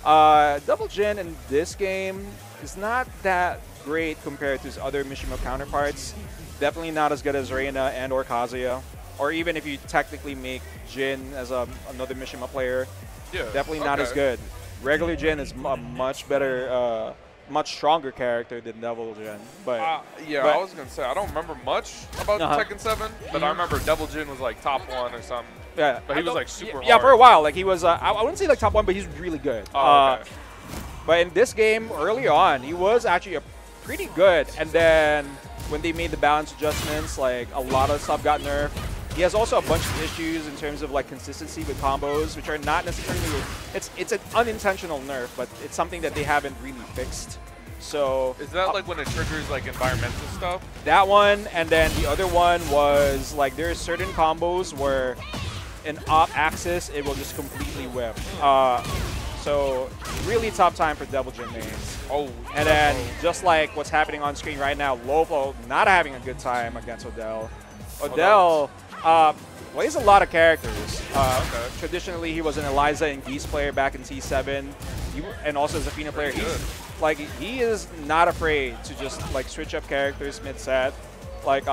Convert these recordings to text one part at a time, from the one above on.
Double Jin in this game is not that great compared to his other Mishima counterparts. Definitely not as good as Reina and or Kazuya. Or even if you technically make Jin as another Mishima player, definitely not as good. Regular Jin is a much better, much stronger character than Double Jin. But I was gonna say I don't remember much about Tekken 7, but I remember Double Jin was like top 1 or something. Yeah, but he was like super hard. Yeah, for a while, like he was. I wouldn't say like top 1, but he's really good. Okay. But in this game, early on, he was actually pretty good. And then when they made the balance adjustments, like a lot of stuff got nerfed. He has also a bunch of issues in terms of like consistency with combos, which are not necessarily. It's an unintentional nerf, but it's something that they haven't really fixed. So is that like when it triggers like environmental stuff? That one, and then the other one was like there are certain combos where in op axis it will just completely whip. So really tough time for Double Jin mains. And then just like what's happening on screen right now, LowFlow not having a good time against Odell. Odell plays a lot of characters. Traditionally, he was an Eliza and Geese player back in T7, and also as a Fina player. He is not afraid to just like switch up characters mid-set. Like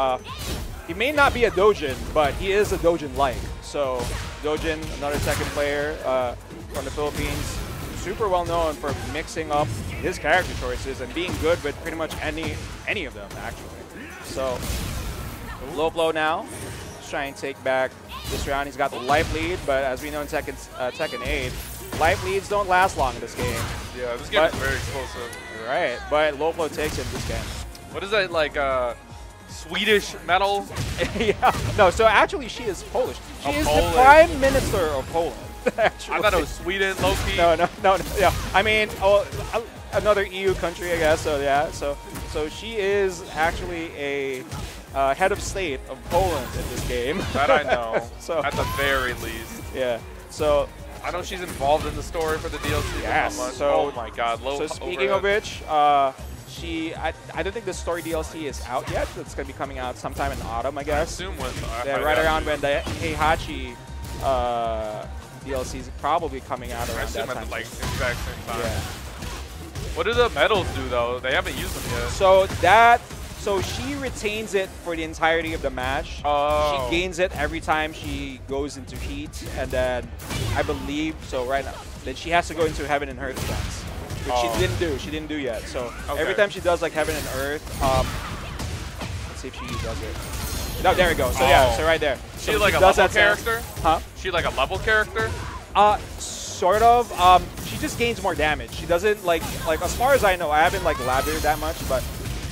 he may not be a Dojin, but he is a Dojin-like. So Dojin, another second player from the Philippines, super well known for mixing up his character choices and being good with pretty much any of them actually. So LowFlow now, just trying to take back this round. He's got the life lead, but as we know in Tekken 8, life leads don't last long in this game. Yeah, this game is very explosive. Right, but LowFlow takes it in this game. What is that, like Swedish metal? Yeah, no, so actually she is Polish. She is the Prime Minister of Poland, actually. I thought it was Sweden, low-key. No, yeah. I mean, another EU country, I guess, so yeah. So she is actually a head of state of Poland in this game. That I know, so, at the very least. Yeah, so I know she's involved in the story for the DLC. Yes. So, oh my God. So speaking of which, I don't think the story DLC is out yet. It's going to be coming out sometime in autumn, I guess. I assume when. Right around when the Heihachi DLC is probably coming out around that time. At the exact same time. Yeah. What do the medals do though? They haven't used them So yet. So she retains it for the entirety of the match. Oh. She gains it every time she goes into heat, and then I believe right now. Then she has to go into Heaven and Earth dance, which she didn't do. She didn't do yet. So every time she does like Heaven and Earth, let's see if she does it. No, there we go. So yeah, so right there. She like a level character? Huh? She like a level character? Sort of. She just gains more damage. She doesn't like as far as I know, I haven't like lathered that much, but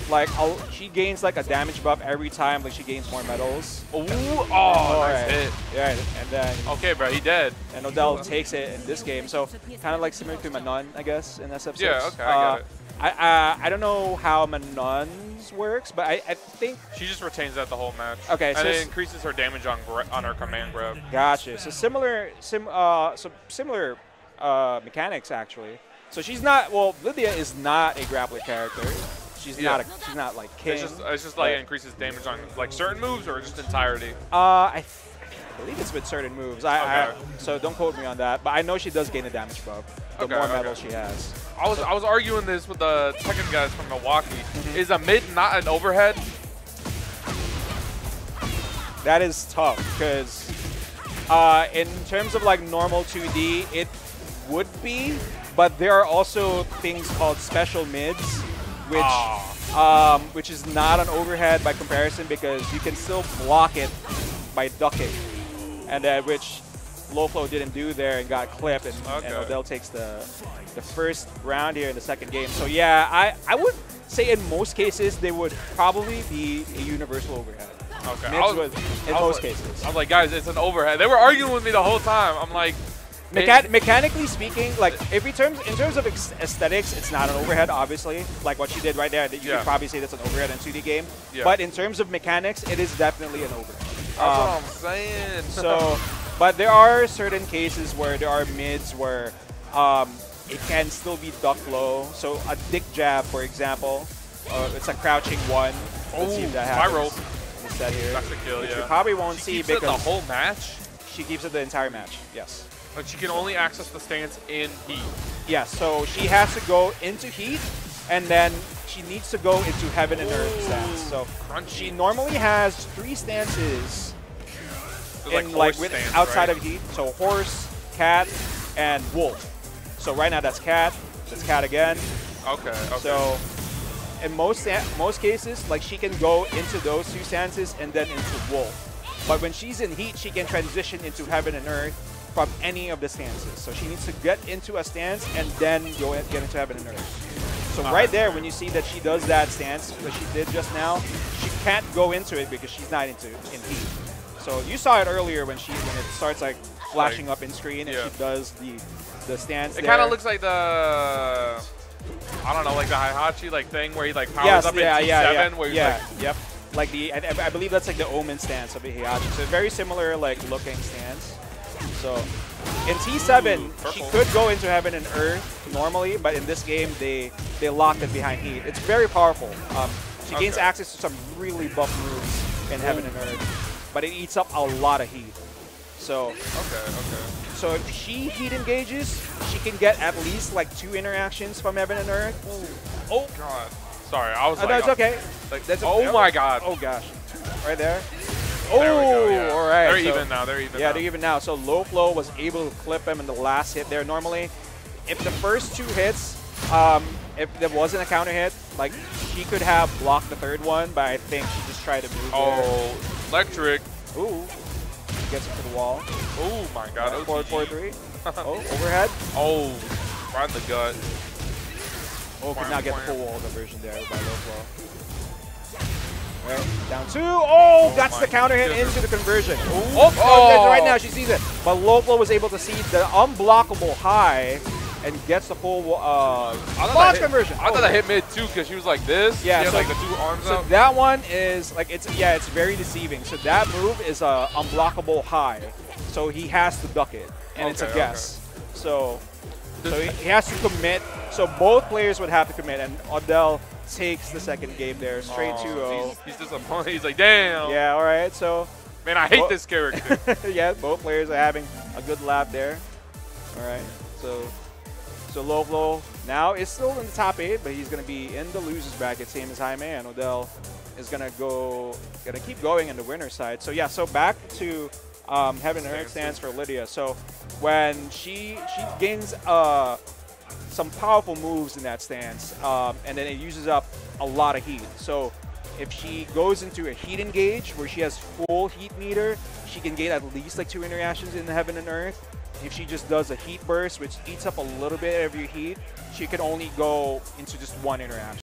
like she gains like a damage buff every time like she gains more medals. Ooh, nice hit. Yeah, and then okay, bro, he dead. And Odell takes it in this game, so kind of like similar to Manon, I guess, in SF6. Yeah, okay, I got it. I don't know how Manon's works, but I think she just retains that the whole match. Okay, and it increases her damage on her command grab. Gotcha. So similar mechanics actually. So she's not. Well, Lidia is not a grappler character. She's not like King. It's just like it increases damage on like certain moves or just entirety. I believe it's with certain moves. So don't quote me on that, but I know she does gain a damage buff the more medals she has. I was arguing this with the Tekken guys from Milwaukee. Is a mid not an overhead? That is tough because in terms of like normal 2D, it would be, but there are also things called special mids, which is not an overhead by comparison because you can still block it by ducking, and which LowFlow didn't do there and got clipped, and Odell takes the first round here in the second game. So yeah, I would say in most cases they would probably be a universal overhead. Okay, in most cases. I was like, guys, it's an overhead. They were arguing with me the whole time. I'm like, mechanically speaking, like in terms of aesthetics, it's not an overhead, obviously. Like what she did right there, that you could probably say that's an overhead in a 2D game. Yeah. But in terms of mechanics, it is definitely an overhead. That's what I'm saying. So, but there are certain cases where there are mids where it can still be duck low. So a dick jab, for example, it's a crouching one. Let's see if that happens. Spiral. Set here. That's a kill, which you probably won't see because the whole match. She keeps it the entire match. Yes. Like she can only access the stance in heat. Yeah, so she has to go into heat, and then she needs to go into heaven and earth stance. So she normally has 3 stances in with stance, outside right? of heat. So horse, cat, and wolf. So right now that's cat again. Okay. So in most cases, like she can go into those 2 stances and then into wolf. But when she's in heat, she can transition into heaven and earth from any of the stances. So she needs to get into a stance and then get into heaven and earth. So right there, when you see that she does that stance that she did just now, she can't go into it because she's not in heat. So you saw it earlier when it starts like flashing up in screen and she does the stance. It kind of looks like the, I don't know, like the Heihachi like thing where he like powers up in T7 where he's like, yep. Like I believe that's like the Omen stance of the Heihachi. So very similar like looking stance. So in T7, she could go into heaven and earth normally, but in this game they locked it behind heat. It's very powerful. She gains access to some really buff moves in heaven and earth, but it eats up a lot of heat. So so if she heat engages, she can get at least like 2 interactions from heaven and earth. Oh god. Sorry, I was like, that's okay. Like, that's my god. Oh gosh. Right there. There we go, yeah. All right. They're even now. They're even. Yeah, they're even now. So LowFlow was able to clip him in the last hit there. Normally, if the first 2 hits, if there wasn't a counter hit, like she could have blocked the 3rd one, but I think she just tried to move. Electric. Ooh. Gets him to the wall. Oh my god. 4-4-3. Oh, overhead. Oh, right in the gut. Oh, could not get the full wall conversion there by LowFlow. Right, down 2. Oh, that's the counter hit into the conversion. Right now she sees it. But LowFlow was able to see the unblockable high and gets the full launch conversion. I thought that hit mid too because she was like this. Yeah, so like the 2 arms so out. that one is like it's very deceiving. So that move is a unblockable high. So he has to duck it, and it's a guess. So he has to commit. So both players would have to commit, and Odell takes the 2nd game there, straight 2-0. He's disappointed. He's like, damn. Yeah, all right. So, man, I hate this character. yeah, both players are having a good lap there. All right. So LowFlow now is still in the top 8, but he's going to be in the losers bracket, same as Jaime, and Odell is going to keep going in the winner's side. So yeah, so back to Heaven and Earth stands for Lidia. So when she gains some powerful moves in that stance, and then it uses up a lot of heat. So if she goes into a heat engage where she has full heat meter, she can gain at least like 2 interactions in the Heaven and Earth. If she just does a heat burst, which eats up a little bit of your heat, she can only go into just 1 interaction.